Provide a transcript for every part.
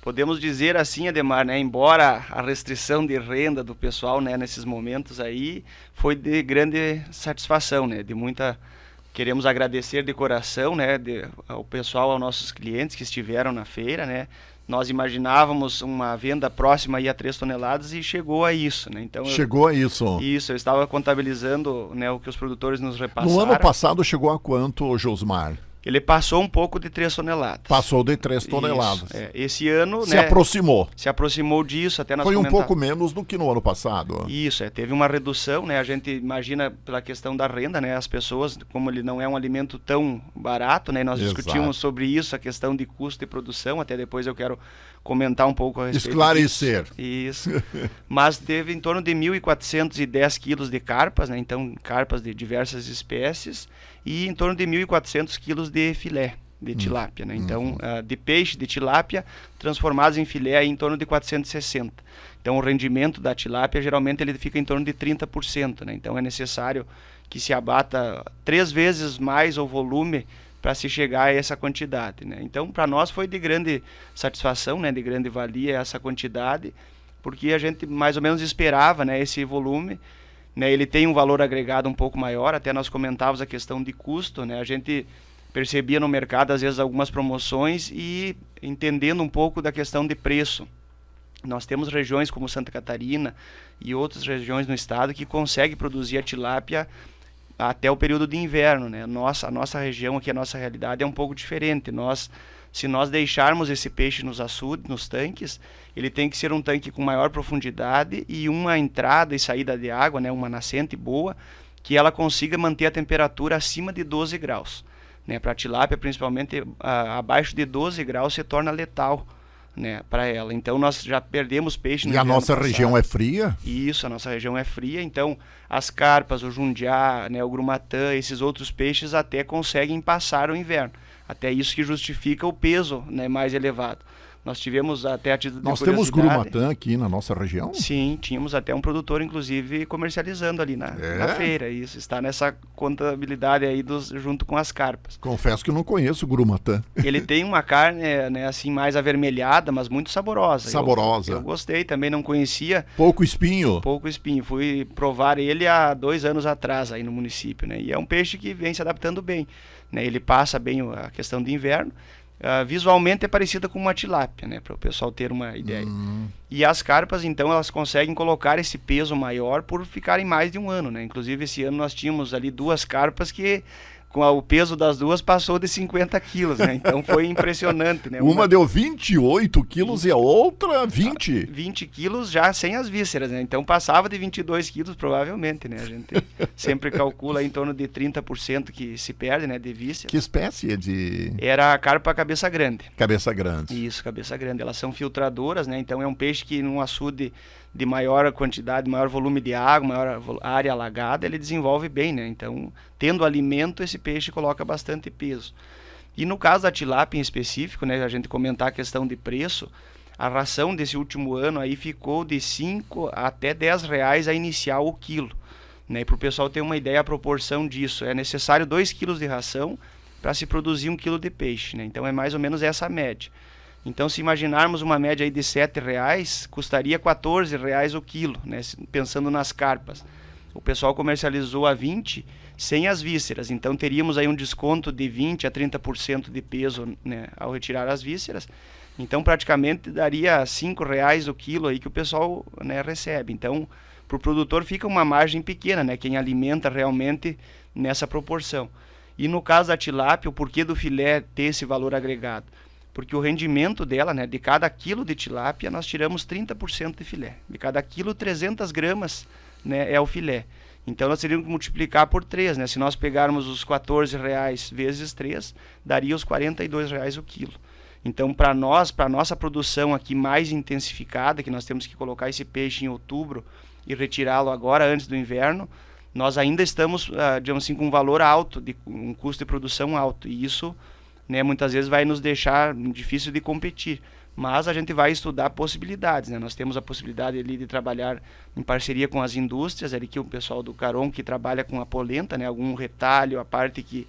Podemos dizer assim, Ademar, né, embora a restrição de renda do pessoal, né, nesses momentos aí, foi de grande satisfação, né, de muita... Queremos agradecer de coração, né, ao pessoal, aos nossos clientes que estiveram na feira, né. Nós imaginávamos uma venda próxima aí a 3 toneladas e chegou a isso, né. Então, Chegou a isso. eu estava contabilizando, né, o que os produtores nos repassaram. No ano passado chegou a quanto, Josmar? Ele passou um pouco de 3 toneladas. Passou de 3 toneladas. Isso, esse ano, se aproximou. Se aproximou disso, até nós Foi um pouco menos do que no ano passado. Isso, teve uma redução, né? A gente imagina pela questão da renda, né? As pessoas, como ele não é um alimento tão barato, né? Nós discutimos sobre isso, a questão de custo de produção, até depois eu quero comentar um pouco a respeito esclarecer. Isso. Mas teve em torno de 1.410 quilos de carpas, né? Então, carpas de diversas espécies, e em torno de 1.400 quilos de filé de tilápia, né? Então, de peixe, de tilápia, transformados em filé aí, em torno de 460. Então, o rendimento da tilápia, geralmente, ele fica em torno de 30%, né? Então, é necessário que se abata 3 vezes mais o volume para se chegar a essa quantidade, né? Então, para nós foi de grande satisfação, né? De grande valia essa quantidade, porque a gente mais ou menos esperava, né? Esse volume, né? Ele tem um valor agregado um pouco maior, até nós comentávamos a questão de custo, né? A gente percebia no mercado, às vezes, algumas promoções e entendendo um pouco da questão de preço. Nós temos regiões como Santa Catarina e outras regiões no estado que conseguem produzir a tilápia até o período de inverno, né? A nossa região aqui, a nossa realidade é um pouco diferente. Se nós deixarmos esse peixe nos açudes, nos tanques, ele tem que ser um tanque com maior profundidade e uma entrada e saída de água, né? Uma nascente boa, que ela consiga manter a temperatura acima de 12 graus. Né? Para a tilápia, principalmente, abaixo de 12 graus se torna letal, né, para ela. Então nós já perdemos peixe no E a nossa passado. Região é fria? Isso, a nossa região é fria, então as carpas, o jundiá, né, o grumatã, esses outros peixes até conseguem passar o inverno. Até isso que justifica o peso, né, mais elevado. Nós tivemos até a título de curiosidade... Nós temos grumatã aqui na nossa região? Sim, tínhamos até um produtor, inclusive, comercializando ali na feira. Isso está nessa contabilidade aí junto com as carpas. Confesso que eu não conheço o grumatã. Ele tem uma carne, né, assim, mais avermelhada, mas muito saborosa. Saborosa. Eu gostei, também não conhecia. Pouco espinho? Pouco espinho. Fui provar ele há 2 anos atrás aí no município, né? E é um peixe que vem se adaptando bem, né? Ele passa bem a questão de inverno. Visualmente é parecida com uma tilápia, né, para o pessoal ter uma ideia. E as carpas, então, elas conseguem colocar esse peso maior por ficarem mais de um ano, né? Inclusive, esse ano nós tínhamos ali 2 carpas que, com o peso das duas, passou de 50 quilos, né? Então foi impressionante, né? Uma deu 28 quilos e a outra 20. 20 quilos já sem as vísceras, né? Então passava de 22 quilos provavelmente, né? A gente sempre calcula em torno de 30% que se perde, né? De vísceras. Que espécie de... Era a carpa cabeça grande. Cabeça grande. Isso, cabeça grande. Elas são filtradoras, né? Então é um peixe que num açude de maior quantidade, maior volume de água, maior área alagada, ele desenvolve bem, né? Então, tendo alimento, esse peixe coloca bastante peso. E no caso da tilápia em específico, né, a gente comentar a questão de preço, a ração desse último ano aí ficou de 5 até 10 reais a inicial o quilo, né? Para o pessoal ter uma ideia, a proporção disso, é necessário 2 quilos de ração para se produzir 1 quilo de peixe, né? Então é mais ou menos essa média. Então, se imaginarmos uma média aí de 7 reais, custaria 14 reais o quilo, né? Pensando nas carpas. O pessoal comercializou a 20 sem as vísceras, então teríamos aí um desconto de 20 a 30% de peso, né, ao retirar as vísceras. Então, praticamente daria 5 reais o quilo aí que o pessoal, né, recebe. Então, para o produtor fica uma margem pequena, né? Quem alimenta realmente nessa proporção. E no caso da tilápia, o porquê do filé ter esse valor agregado? Porque o rendimento dela, né, de cada quilo de tilápia, nós tiramos 30% de filé. De cada quilo, 300 gramas, né, é o filé. Então, nós teríamos que multiplicar por 3, né? Se nós pegarmos os 14 reais vezes 3, daria os 42 reais o quilo. Então, para nós, para a nossa produção aqui mais intensificada, que nós temos que colocar esse peixe em outubro e retirá-lo agora, antes do inverno, nós ainda estamos, digamos assim, com um valor alto, um custo de produção alto. E isso, né, muitas vezes vai nos deixar difícil de competir, mas a gente vai estudar possibilidades, né? Nós temos a possibilidade ali de trabalhar em parceria com as indústrias, ali que o pessoal do Caron que trabalha com a polenta, né, algum retalho, a parte que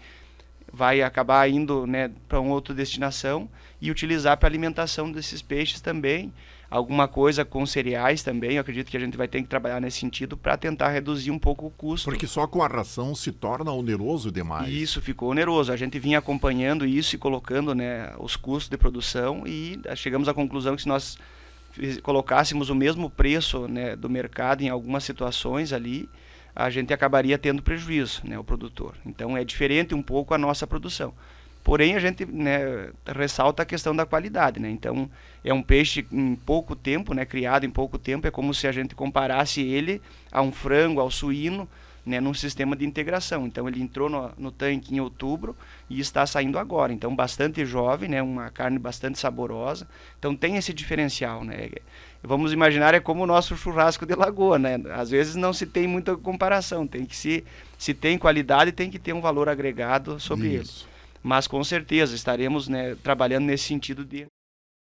vai acabar indo, né, para uma outra destinação e utilizar para alimentação desses peixes também. Alguma coisa com cereais também, eu acredito que a gente vai ter que trabalhar nesse sentido para tentar reduzir um pouco o custo. Porque só com a ração se torna oneroso demais. Isso, ficou oneroso. A gente vinha acompanhando isso e colocando, né, os custos de produção e chegamos à conclusão que se nós colocássemos o mesmo preço, né, do mercado em algumas situações ali, a gente acabaria tendo prejuízo, né, o produtor. Então é diferente um pouco a nossa produção. Porém, a gente, né, ressalta a questão da qualidade, né? Então, é um peixe em pouco tempo, né, criado em pouco tempo, é como se a gente comparasse ele a um frango, ao suíno, né, num sistema de integração. Então, ele entrou no tanque em outubro e está saindo agora. Então, bastante jovem, né, uma carne bastante saborosa. Então, tem esse diferencial, né? Vamos imaginar, é como o nosso churrasco de lagoa, né? Às vezes não se tem muita comparação. Tem que se tem qualidade, tem que ter um valor agregado sobre ele. Mas com certeza estaremos, né, trabalhando nesse sentido de